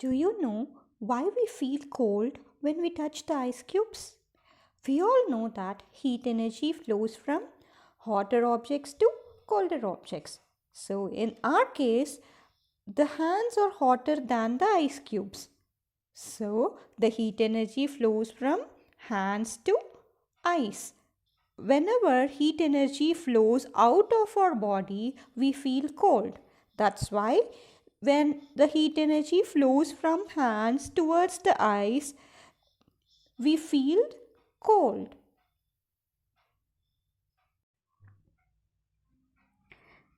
Do you know why we feel cold when we touch the ice cubes? We all know that heat energy flows from hotter objects to colder objects. So, in our case, the hands are hotter than the ice cubes. So, the heat energy flows from hands to ice. Whenever heat energy flows out of our body, we feel cold. That's why when the heat energy flows from hands towards the ice, we feel cold.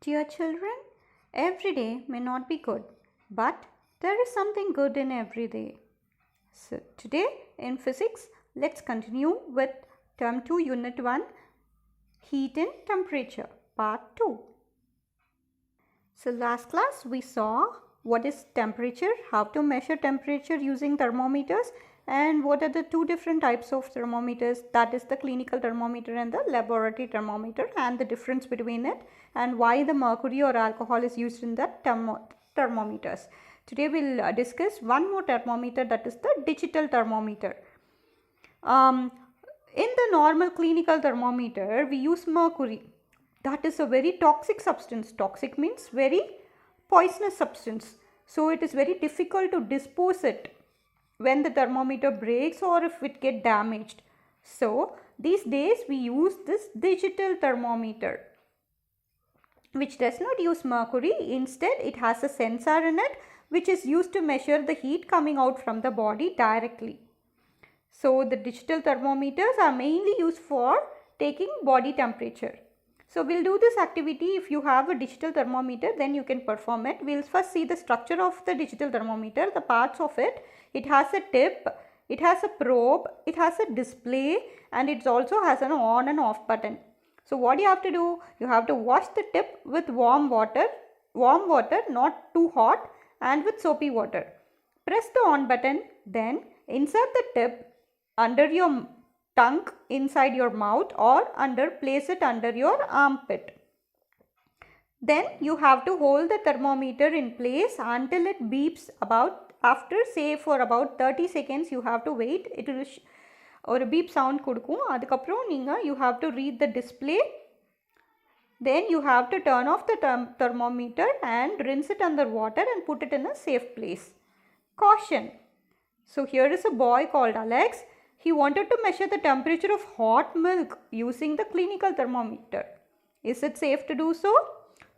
Dear children, every day may not be good, but there is something good in every day. So today in physics, let's continue with term 2 unit 1, heat and temperature, part 2. So last class we saw what is temperature, how to measure temperature using thermometers, and what are the two different types of thermometers, that is the clinical thermometer and the laboratory thermometer, and the difference between it, and why the mercury or alcohol is used in the thermometers. Today we will discuss one more thermometer, that is the digital thermometer. In the normal clinical thermometer we use mercury. That is a very toxic substance. Toxic means very poisonous substance. So it is very difficult to dispose it when the thermometer breaks or if it get damaged. So these days we use this digital thermometer, which does not use mercury. Instead it has a sensor in it which is used to measure the heat coming out from the body directly. So the digital thermometers are mainly used for taking body temperature. So we'll do this activity. If you have a digital thermometer, then you can perform it. We'll first see the structure of the digital thermometer, the parts of it. It has a tip, it has a probe, it has a display, and it also has an on and off button. So what you have to do, you have to wash the tip with warm water, not too hot, and with soapy water. Press the on button, then insert the tip under your tongue, inside your mouth, or place it under your armpit. Then you have to hold the thermometer in place until it beeps. After say for about 30 seconds you have to wait. It will or a beep sound kudukum. Adukaprom you have to read the display. Then you have to turn off the thermometer and rinse it under water and put it in a safe place. Caution. So here is a boy called Alex. He wanted to measure the temperature of hot milk using the clinical thermometer. Is it safe to do so?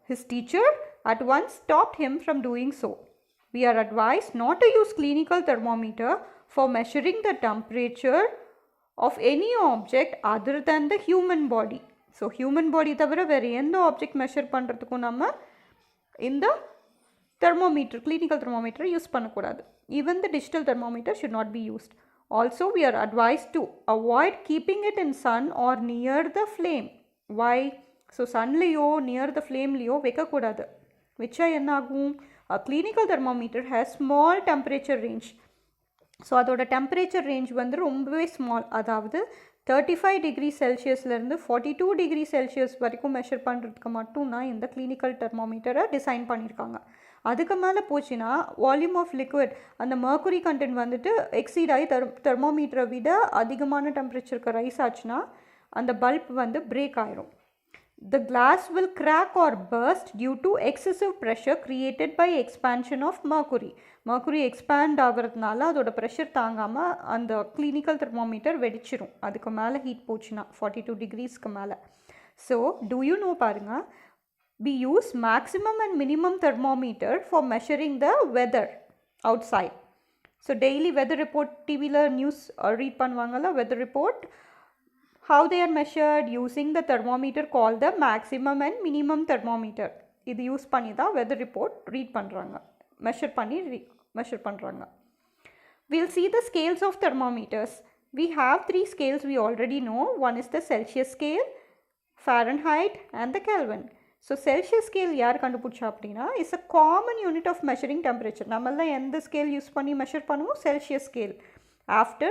His teacher at once stopped him from doing so. We are advised not to use clinical thermometer for measuring the temperature of any object other than the human body. So human body தவிர வேறு எந்த object measure பண்ணுறதுக்கும் நம்ம இந்த thermometer, clinical thermometer use பண்ணக்கூடாது. Even the digital thermometer should not be used. Also, we are advised to avoid keeping it in sun or near the flame. Why? So, sun liyo, near the flame liyo, veka kodadu. Which a clinical thermometer has small temperature range. So, adoda temperature range vandu rombave small. Adavadhu 35 degrees Celsius lerundu 42 degrees Celsius varaikum measure பண்றதுக்கு மட்டும் தான் இந்த clinical thermometer design பண்ணிருக்காங்க. அதுக்கு மேலே போச்சுன்னா volume of liquid அந்த Mercury content வந்துட்டு எக்ஸீட் ஆகி தெர்மோமீட்டரை விட அதிகமான டெம்பரேச்சருக்கு ரைஸ் ஆச்சுன்னா அந்த பல்ப் வந்து பிரேக் ஆயிரும். The glass will crack or burst due to excessive pressure created by expansion of mercury. Mercury expand ஆகிறதுனால அதோட ப்ரெஷர் தாங்காமல் அந்த கிளினிக்கல் தெர்மோமீட்டர் வெடிச்சிரும். அதுக்கு மேலே ஹீட் போச்சுன்னா 42 டிகிரிஸ்க்கு மேலே. ஸோ do you know பாருங்கள், we use maximum and minimum thermometer for measuring the weather outside. So daily weather report TVல news read பண்ணுவாங்கல்ல, weather report, how they are measured using the thermometer called the maximum and minimum thermometer. இது use பண்ணி தான் weather report read பண்ணுறாங்க, measure பண்ணுறாங்க. We'll see the scales of thermometers. We have 3 scales we already know. One is the Celsius scale, Fahrenheit and the Kelvin. So Celsius scale யார் கண்டுபிடிச்சா அப்படின்னா is a common unit of measuring temperature. நம்மெல்லாம் எந்த scale use பண்ணி measure பண்ணுவோம்? Celsius scale. After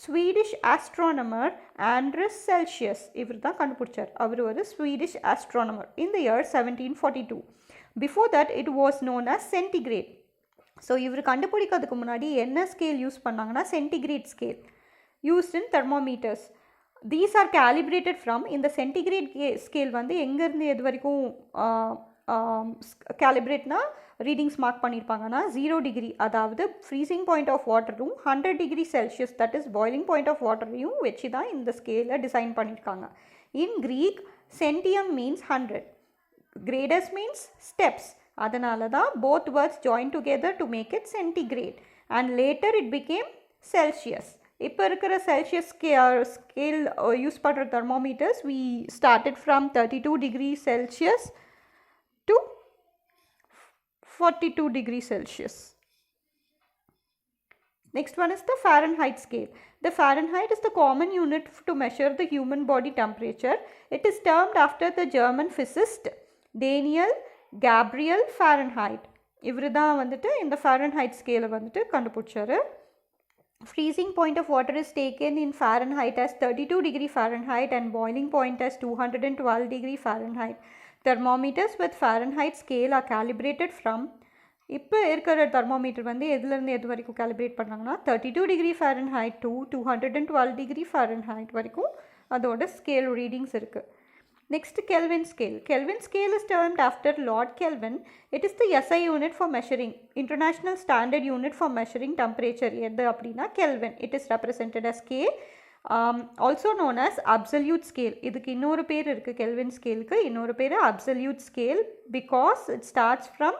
Swedish astronomer Andreas Celsius, இவர் தான் கண்டுபிடிச்சார். அவர் ஒரு Swedish astronomer in the year 1742. Before that it was known as centigrade. So இவர் கண்டுபிடிக்கிறதுக்கு முன்னாடி என்ன ஸ்கேல் யூஸ் பண்ணாங்கன்னா centigrade scale used in thermometers. These are calibrated from இந்த சென்டிகிரேட் ஸ்கேல் வந்து எங்கேருந்து எது வரைக்கும் கேலிப்ரேட்னா ரீடிங்ஸ் மார்க் பண்ணியிருப்பாங்கன்னா 0 டிகிரி, அதாவது ஃப்ரீசிங் பாயிண்ட் ஆஃப் வாட்டரும் 100 degree Celsius that is boiling point of வாட்டரையும் வச்சு தான் இந்த ஸ்கேலை டிசைன் பண்ணியிருக்காங்க. In Greek centum means 100, gradus means steps, அதனால தான் both words join together to make it centigrade and later it became Celsius. இப்போ இருக்கிற செல்சியஸ் ஸ்கேல் யூஸ் பண்ணுற thermometers we started from 32 degree Celsius to 42 degree Celsius. Next one is the Fahrenheit scale. The Fahrenheit is the common unit to measure the human body temperature. It is termed after the German physicist Daniel Gabriel Fahrenheit. இவர் தான் வந்துட்டு இந்த Fahrenheit scale வந்துட்டு கண்டுபிடிச்சாரு. Freezing point of water is taken in Fahrenheit as 32 degree Fahrenheit and boiling point as 212 degree Fahrenheit. Thermometers with Fahrenheit scale are calibrated from இப்போ இருக்கிற thermometer வந்து எதுலேருந்து எது வரைக்கும் கேலிப்ரேட் பண்ணாங்கன்னா 32 degree Fahrenheit to 212 degree Fahrenheit வரைக்கும் அதோட scale readings இருக்குது. Next, Kelvin scale. Kelvin scale is termed after Lord Kelvin. It is the SI unit for measuring, international standard unit for measuring temperature. எது அப்படின்னா Kelvin. It is represented as K. Also known as absolute scale. இதுக்கு இன்னொரு பேர் இருக்குது Kelvin scaleக்கு, இன்னொரு பேர் absolute scale because it starts from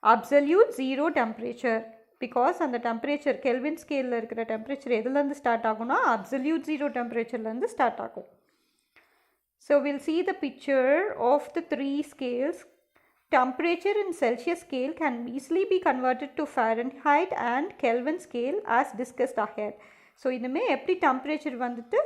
absolute zero temperature. Because அந்த temperature Kelvin scaleல இருக்கிற temperature எதுலேருந்து ஸ்டார்ட் ஆகும்னா absolute zero temperatureலேருந்து ஸ்டார்ட் ஆகும். So we'll see the picture of the three scales. Temperature in Celsius scale can easily be converted to Fahrenheit and Kelvin scale as discussed ahead. So இதுமே எப்படி temperature வந்துட்டு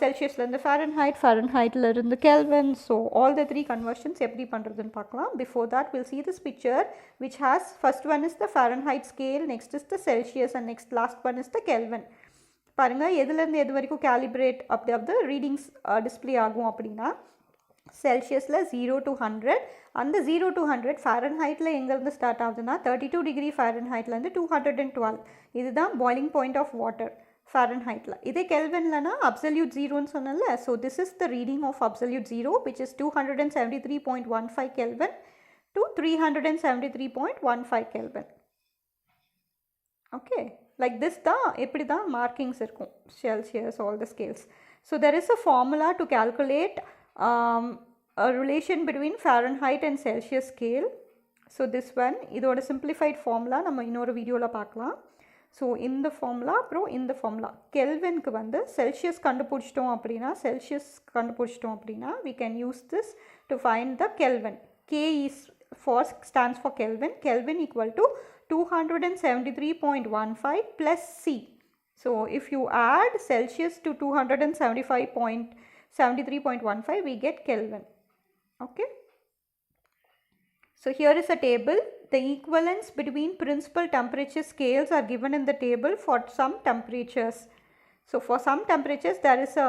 செல்சியஸ்லேருந்து ஃபாரன்ஹைட்லேருந்து Kelvin, so all the three conversions எப்படி பண்ணுறதுன்னு பார்க்கலாம். Before that will see this picture which has first one is the Fahrenheit scale, next is the Celsius and next last one is the Kelvin. பாருங்கள் எதுலேருந்து எது வரைக்கும் calibrate அப்படி readings display ஆகும் அப்படின்னா செல்சியஸில் 0 to 100, அந்த 0 to 100 ஃபாரன்ஹைட்டில் எங்கேருந்து ஸ்டார்ட் ஆகுதுன்னா 32 டிகிரி ஃபாரன்ஹைட்லேருந்து 212, இதுதான் பாய்லிங் பாயிண்ட் ஆஃப் வாட்டர் ஃபாரன்ஹைட்டில். இதே கெல்வின்லனா அப்சல்யூட் ஜீரோன்னு சொன்னல, so this is the reading of absolute zero which is 273.15 Kelvin to 373.15 Kelvin. Okay, like this தான் எப்படி தான் மார்க்கிங்ஸ் இருக்கும் Celsius all the scales. So there is a formula to calculate a relation between Fahrenheit and Celsius scale. So this one இதோட simplified formula நம்ம இன்னொரு வீடியோவில் பார்க்கலாம். So இந்த ஃபார்முலா அப்புறம் இந்த ஃபார்முலா கெல்வின்க்கு வந்து செல்சியஸ் கண்டுபிடிச்சிட்டோம் அப்படின்னா we can use this to find the Kelvin. K is stands for Kelvin. Kelvin equal to 273.15 plus C. So if you add Celsius to 273.15 we get Kelvin. Okay. So here is a table. The equivalence between principal temperature scales are given in the table for some temperatures. So for some temperatures there is a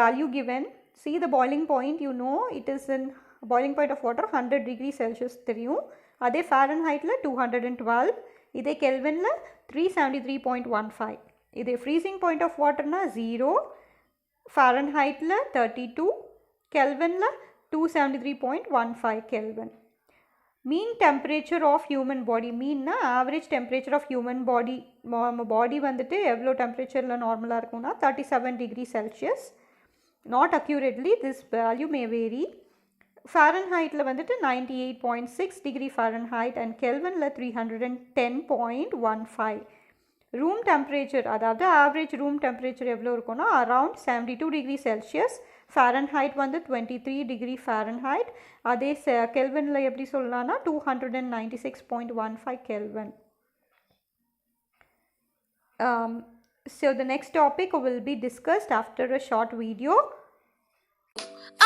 value given. See the boiling point, you know it is in boiling point of water 100 degrees Celsius தெரியும். அதே ஃபாரன்ஹைட்டில் 212, இதே கெல்வினில் 373.15. இதே freezing point of வாட்டர்னா 0, ஃபாரன்ஹைட்டில் 32, கெல்வினில் 273.15 Kelvin. Mean temperature of human body. மீன்னா average temperature of human body. நம்ம பாடி வந்துட்டு எவ்வளோ டெம்பரேச்சரில் நார்மலாக இருக்கும்னா 37 degree Celsius. Not accurately this value may vary. ஃபாரன்ஹைட்டில் வந்துட்டு 98.6 டிகிரி ஃபாரன்ஹைட் அண்ட் கெல்வினில் 310.15. ரூம் டெம்பரேச்சர், அதாவது ஆவரேஜ் ரூம் டெம்பரேச்சர் எவ்வளோ இருக்கும்னா அரவுண்ட் 72 டிகிரி செல்சியஸ். ஃபாரன்ஹைட் வந்து 23 டிகிரி ஃபாரன்ஹைட். அதே கெல்வினில் எப்படி சொல்லலாம்னா 296.15 Kelvin. So the next topic will be discussed after a short video.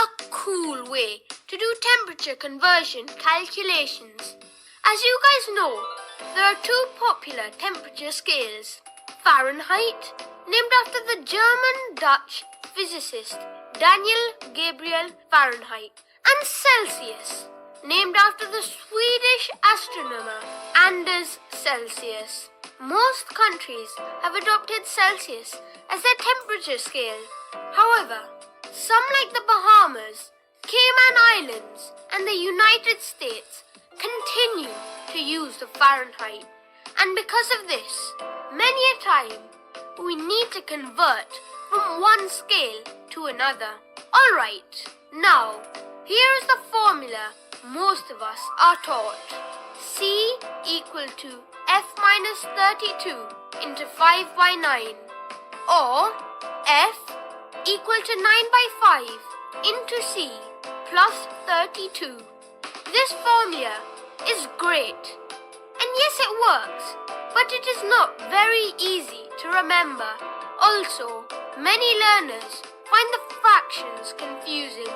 A cool way to do temperature conversion calculations. As you guys know, there are two popular temperature scales. Fahrenheit, named after the German-Dutch physicist Daniel Gabriel Fahrenheit, and Celsius, named after the Swedish astronomer Anders Celsius. Most countries have adopted Celsius as their temperature scale. However, some like the Bahamas, Cayman Islands, and the United States continue to use the Fahrenheit. And because of this, many a time we need to convert from one scale to another. Alright, now here is the formula most of us are taught. C equal to F minus 32 into 5 by 9, or F equal to 9 by 5 into C plus 32. This formula is great, and yes, it works, but it is not very easy to remember. Also, many learners find the fractions confusing.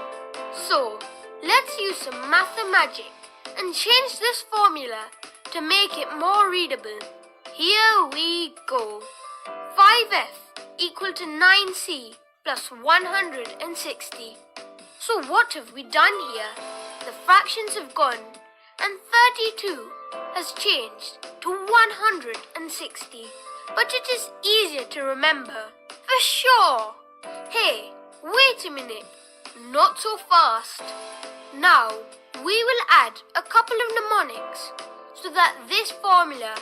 So, let's use some mathemagic and change this formula to make it more readable. Here we go. 5F equal to 9C plus 160. So what have we done here? The fractions have gone and 32 has changed to 160. But it is easier to remember, for sure. Hey, wait a minute. Not so fast. Now, we will add a couple of mnemonics so that this formula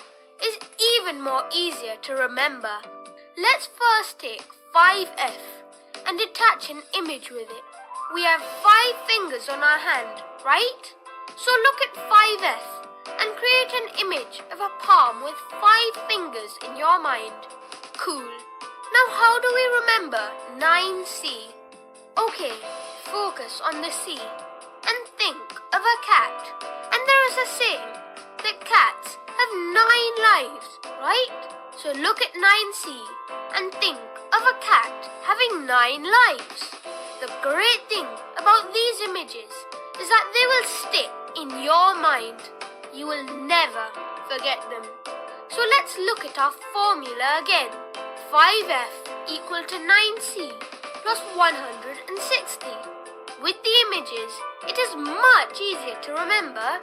is even more easier to remember. Let's first take 5F and attach an image with it. We have 5 fingers on our hand, right? So look at 5F and create an image of a palm with 5 fingers in your mind. Cool. Now how do we remember 9C? Okay, focus on the C and think of a cat. And there is a saying that cats have 9 lives, right? So look at 9C and think of a cat having 9 lives. The great thing about these images is that they will stick in your mind. You will never forget them. So let's look at our formula again. 5F equal to 9C plus 160. With the images, it is much easier to remember.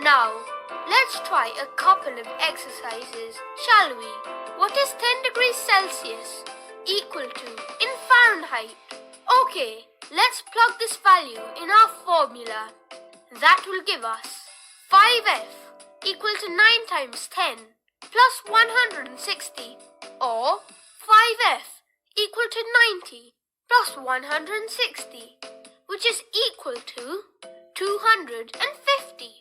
Now, let's try a couple of exercises, shall we? What is 10 degrees Celsius equal to in Fahrenheit? Okay, let's plug this value in our formula. That will give us 5F equal to 9 times 10 plus 160, or 5F equal to 90 plus 160, which is equal to 250.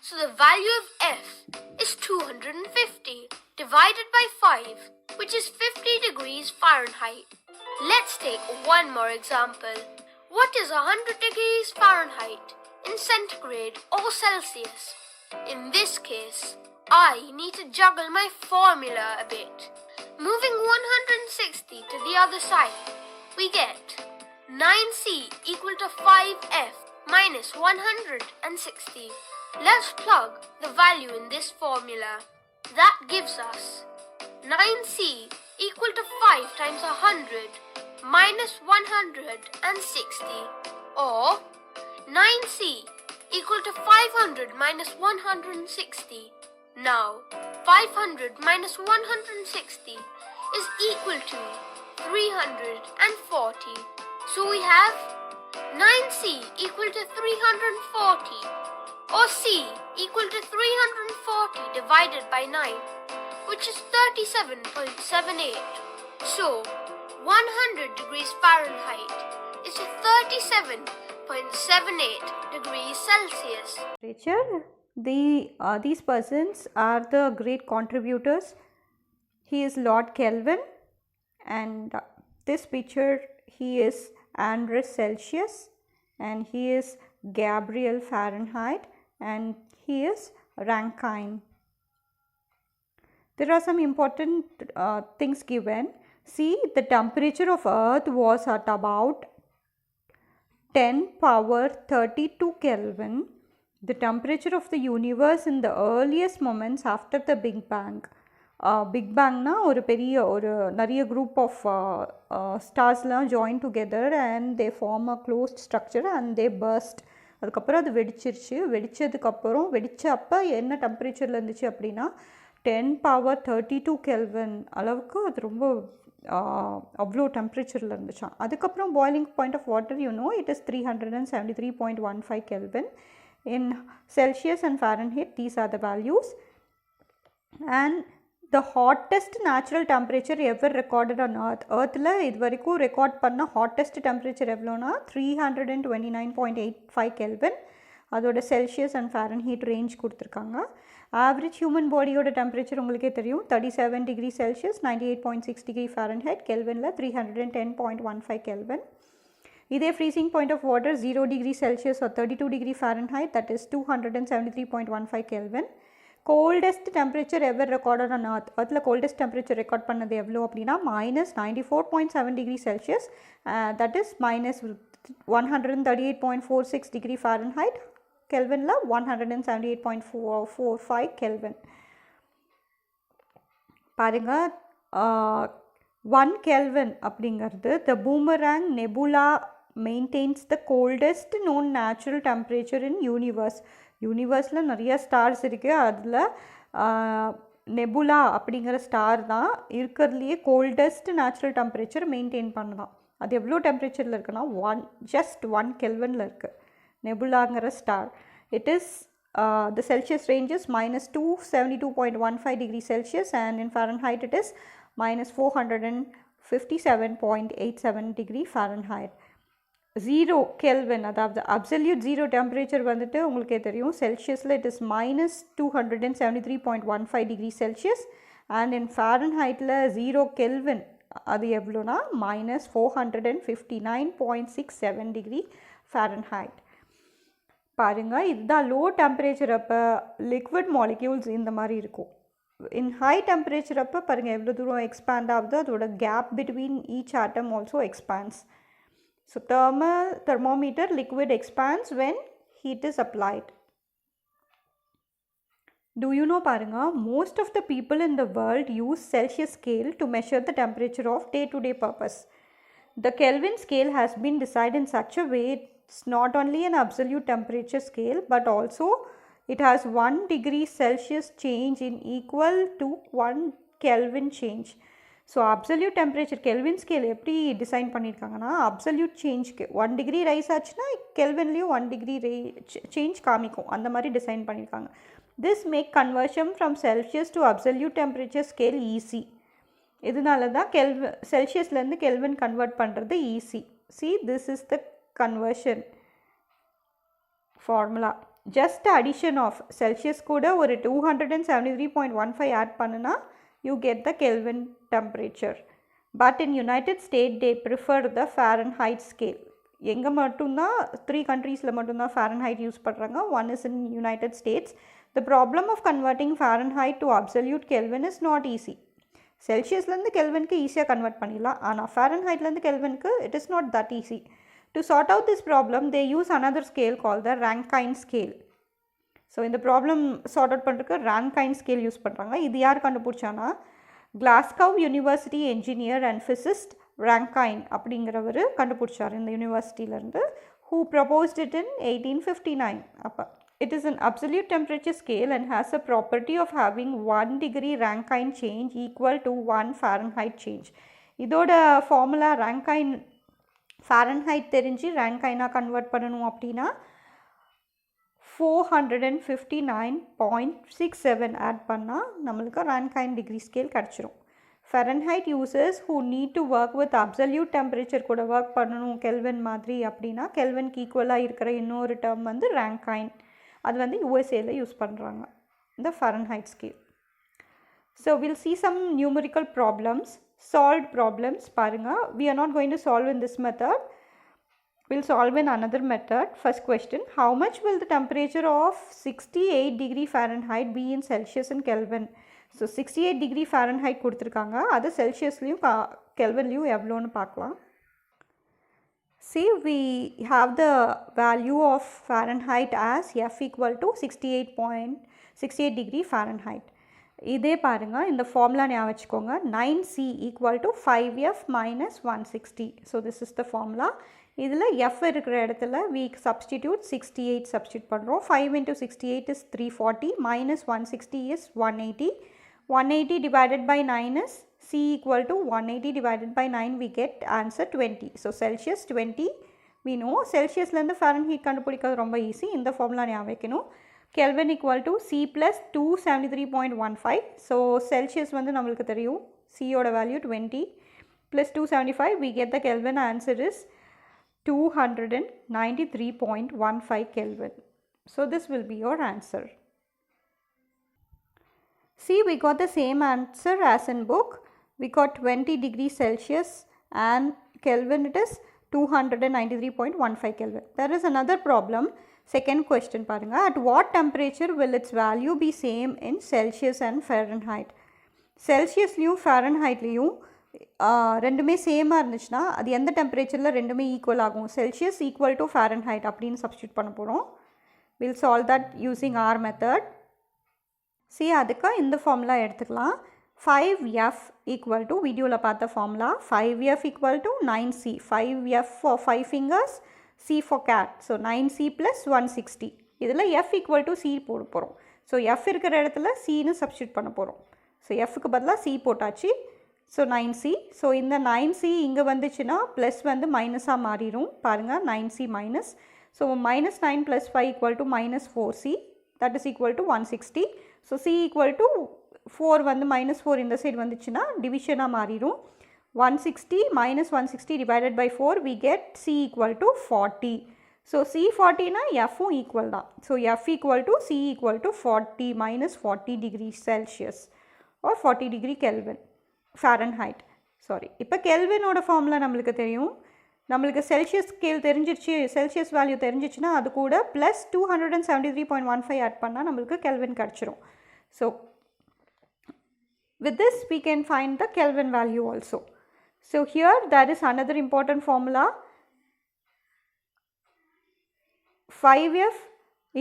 So the value of F is 250 divided by 5, which is 50 degrees Fahrenheit. Let's take one more example. What is 100 degrees Fahrenheit in centigrade or Celsius? In this case, I need to juggle my formula a bit. Moving 160 to the other side, we get 9C equal to 5F minus 160. Let's plug the value in this formula. That gives us 9C equal to 5 times 100 minus 160, or 9C equal to 500 minus 160. Now, 500 minus 160 is equal to 340. So we have 9C equal to 340, or C equal to 340 divided by 9, which is 37.78. So, 100 degrees Fahrenheit is 37.78 degrees Celsius. Literature, these persons are the great contributors. He is Lord Kelvin, and this picture, he is Anders Celsius, and he is Gabriel Fahrenheit, and he is Rankine. There are some important things given. See, the temperature of Earth was at about 10 power 32 Kelvin. The temperature of the universe in the earliest moments after the Big Bang. Big Bang na ஒரு நிறைய group of stars join together and they form a closed structure and they burst அதுக்கப்புறம் அது வெடிச்சிருச்சு. வெடித்ததுக்கப்புறம் வெடித்தப்போ என்ன டெம்பரேச்சரில் இருந்துச்சு அப்படின்னா 10^32 kelvin அளவுக்கு அது ரொம்ப அவ்வளோ டெம்பரேச்சரில் இருந்துச்சான். அதுக்கப்புறம் boiling point of water it is 373.15 kelvin. In Celsius and Fahrenheit, these are the values. And the hottest natural temperature ever recorded on earth. Earthல இது வரைக்கும் ரெக்கார்ட் பண்ண hottest temperature எவ்வளோனா 329.85 கெல்வின். அதோட செல்சியஸ் அண்ட் ஃபாரன்ஹீட் ரேஞ்ச் கொடுத்துருக்காங்க. Average human பாடியோட temperature உங்களுக்கே தெரியும் 37 degree Celsius 98.6 degree Fahrenheit. கெல்வினில் 310.15 கெல்வின். இதே freezing point of water 0 degree Celsius or 32 degree Fahrenheit, that is 273.15 Kelvin. Coldest temperature ever recorded on earth. earthல coldest temperature record பண்ணது எவ்வளோ அப்படின்னா -94.7 degree Celsius, that is -138.46 degree Fahrenheit. கெல்வினில் 178.45 Kelvin. பாருங்கள், 1 kelvin அப்படிங்கிறது the Boomerang Nebula maintains the coldest known natural temperature in universe. யூனிவர்ஸில் நிறைய stars இருக்குது. அதில் நெபுலா அப்படிங்கிற ஸ்டார் தான் இருக்கிறதுலையே கோல்டஸ்ட் நேச்சுரல் டெம்பரேச்சர் மெயின்டைன் பண்ணுதான். அது எவ்வளோ டெம்பரேச்சரில் இருக்குன்னா just 1 கெல்வினில் இருக்குது நெபுலாங்கிற star. It is the Celsius range is -272.15 degree Celsius and in Fahrenheit it is -457.87 degree Fahrenheit. 0 Kelvin, அதாவது அப்சல்யூட் ஜீரோ டெம்பரேச்சர் வந்துட்டு உங்களுக்கே தெரியும். செல்சியஸில் it is -273.15 degree Celsius and in ஃபாரன்ஹைட்டில் 0 கெல்வின் அது எவ்வளோனா -459.67 டிகிரி ஃபாரன்ஹைட். பாருங்கள், இதுதான் லோ டெம்பரேச்சர் அப்போ லிக்விட் மாலிக்யூல்ஸ் இந்த மாதிரி இருக்கும். இன் ஹை டெம்பரேச்சர் அப்போ பாருங்கள் எவ்வளோ தூரம் எக்ஸ்பேண்ட் ஆகுது, அதோட gap between each atom also expands. So thermometer liquid expands when heat is applied. Do you know paranga, most of the people in the world use Celsius scale to measure the temperature of day-to-day purpose. The Kelvin scale has been designed in such a way it's not only an absolute temperature scale but also it has 1 degree Celsius change in equal to 1 Kelvin change. So absolute temperature kelvin scale எப்படி design பண்ணியிருக்காங்கன்னா, absolute சேஞ்ச்க்கு 1 degree rice ஆச்சுன்னா கெல்வின்லேயும் 1 degree change காமிக்கும். அந்த மாதிரி design பண்ணியிருக்காங்க. This make conversion from Celsius to absolute temperature scale easy. இதனால தான் செல்சியஸ்லேருந்து கெல்வின் கன்வெர்ட் பண்ணுறது easy. See, this is the conversion formula. Just addition of Celsius கூட ஒரு 273.15 ஆட் பண்ணுனா you get the Kelvin temperature. But in United States they prefer the Fahrenheit scale. எங்கே மட்டும்தான் 3 countries மட்டும்தான் Fahrenheit யூஸ் பண்ணுறாங்க. One is in United States. The problem of converting Fahrenheit to absolute Kelvin is not easy. செல்சியஸ்லேருந்து கெல்வினுக்கு ஈஸியாக convert பண்ணிடலாம், ஆனால் ஃபாரன்ஹைட்லேருந்து கெல்வினுக்கு it is not that easy. To sort out this problem they use another scale called the Rankine scale. So இந்த problem sort out பண்ணுறதுக்கு Rankine scale use பண்ணுறாங்க. இது யார் கண்டுபிடிச்சானா, Glasgow university engineer and physicist Rankine அப்படிங்கிறவர் கண்டுபிடிச்சார் இந்த யூனிவர்சிட்டியிலேருந்து. Who proposed it in 1859. அப்போ it is an absolute temperature scale and has a property of having 1 degree Rankine change equal to 1 Fahrenheit change. இதோட ஃபார்முலா ரான்கைன் ஃபாரன்ஹைட் தெரிஞ்சு ரான்கைனாக convert பண்ணணும் அப்படின்னா 459.67 ஆட் பண்ணால் நம்மளுக்கு ரான்கைன் டிகிரி ஸ்கேல் கிடச்சிரும். Fahrenheit users who need to work with absolute temperature கூட work பண்ணணும் கெல்வின் மாதிரி அப்படின்னா கெல்வின்க்கு ஈக்குவலாக இருக்கிற இன்னொரு டேர்ம் வந்து ரான்கைன். அது வந்து யூஎஸ்ஏல யூஸ் பண்ணுறாங்க இந்த Fahrenheit scale. So will see some numerical problems, solved problems. பாருங்கள், we are not going to solve in this method. We'll solve in another method. First question, how much will the temperature of 68 degree Fahrenheit be in Celsius and Kelvin? So 68 degree Fahrenheit கொடுத்துருக்காங்க, அது செல்சியஸ்லையும் கெல்வின்லையும் எவ்வளோன்னு பார்க்கலாம். See, we have the value of Fahrenheit as F equal to 68 degree Fahrenheit. இதே பாருங்கள், இந்த formula ஞாபகம் வச்சுக்கோங்க. 9C equal to 5F minus 160. So this is the formula. இதில் F இருக்கிற இடத்துல we substitute 68 substitute பண்ணுறோம். 5 into 68 is 340 minus 160 is 180. 180 divided by 9 is C equal to 180 divided by 9 we get answer 20. So Celsius 20 we know. Celsiusலேருந்து Fahrenheit கண்டுபிடிக்கிறது ரொம்ப easy. இந்த formula ஞாபகம் வைக்கணும். Kelvin equal to C plus 273.15. So Celsius வந்து நம்மளுக்கு தெரியும். C ஓட value 20 plus 275 we get the Kelvin answer is 293.15 Kelvin. So this will be your answer. See, we got the same answer as in book. We got 20 degrees Celsius and Kelvin it is 293.15 Kelvin. There is another problem. Second question parunga. At what temperature will its value be same in Celsius and Fahrenheit? Celsius லியும் Fahrenheit லியும் ரெண்டுமே சேமாக இருந்துச்சுன்னா அது எந்த டெம்பரேச்சரில் ரெண்டுமே equal ஆகும்? Celsius equal to Fahrenheit அப்படின்னு substitute பண்ண போகிறோம். Will solve that using our method. சி அதுக்கு இந்த ஃபார்முலா எடுத்துக்கலாம். 5F equal to வீடியோவில் பார்த்த formula 5F equal to 9C. 5F for 5 fingers, C for cat. So 9C plus 160. இதில் F equal to C போட போகிறோம். ஸோ F இருக்கிற இடத்துல Cன்னு சப்ஸ்டியூட் பண்ண போகிறோம். ஸோ Fக்கு பதிலாக C போட்டாச்சு. So 9C. ஸோ இந்த 9C இங்கே வந்துச்சுன்னா ப்ளஸ் வந்து மைனஸாக மாறிடும். பாருங்கள் 9C minus. So -9 + 5 equal to -4C. that is equal to 160. So C equal to 4 வந்து -4 இந்த சைடு வந்துச்சுன்னா டிவிஷனாக மாறிடும். 160 - 160 divided by 4 we get C equal to 40. So C 40னா Fவும் ஈக்குவல் தான். So F equal to C equal to 40 - 40 degrees Celsius or 40 degree Kelvin. Fahrenheit. Sorry, இப்போ கெல்வினோட formula நம்மளுக்கு தெரியும். நம்மளுக்கு செல்சியஸ் ஸ்கேல் தெரிஞ்சிருச்சு, செல்சியஸ் வேல்யூ தெரிஞ்சிச்சுன்னா அது கூட ப்ளஸ் 273.15 ஆட் பண்ணால் நம்மளுக்கு கெல்வின் கிடச்சிரும். So with this we can find the Kelvin value also. So here there is another important formula. 5F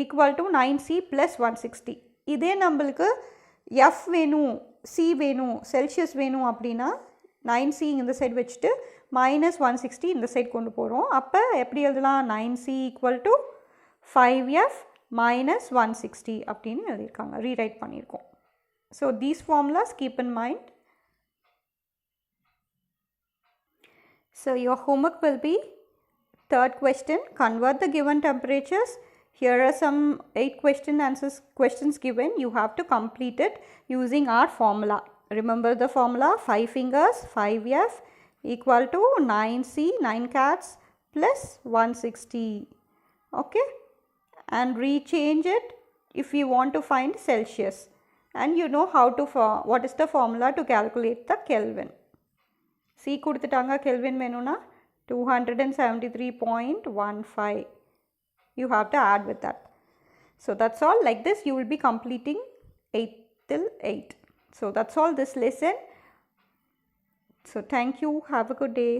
equal to 9C plus 160. இதே நம்மளுக்கு F வேணும், C வேணும், செல்சியஸ் வேணும் அப்படின்னா 9C இந்த சைடு வச்சுட்டு -160 இந்த சைடு கொண்டு போகிறோம். அப்போ எப்படி எழுதலாம்? 9C equal to 5F minus 160 அப்படின்னு எழுதியிருக்காங்க, ரீரைட் பண்ணியிருக்கோம். So these formulas keep in mind. So your homework will be third question, convert the given temperatures. Here are some 8 questions given. You have to complete it using our formula. Remember the formula, 5 fingers 5F equal to 9C 9 cats plus 160. Okay, and rechange it if you want to find Celsius. And you know how to what is the formula to calculate the Kelvin. C கொடுத்துட்டாங்க, Kelvin வேணும்னா 273.15. You have to add with that. So that's all. Like this you will be completing 8 till 8. So that's all this lesson. So thank you. Have a good day.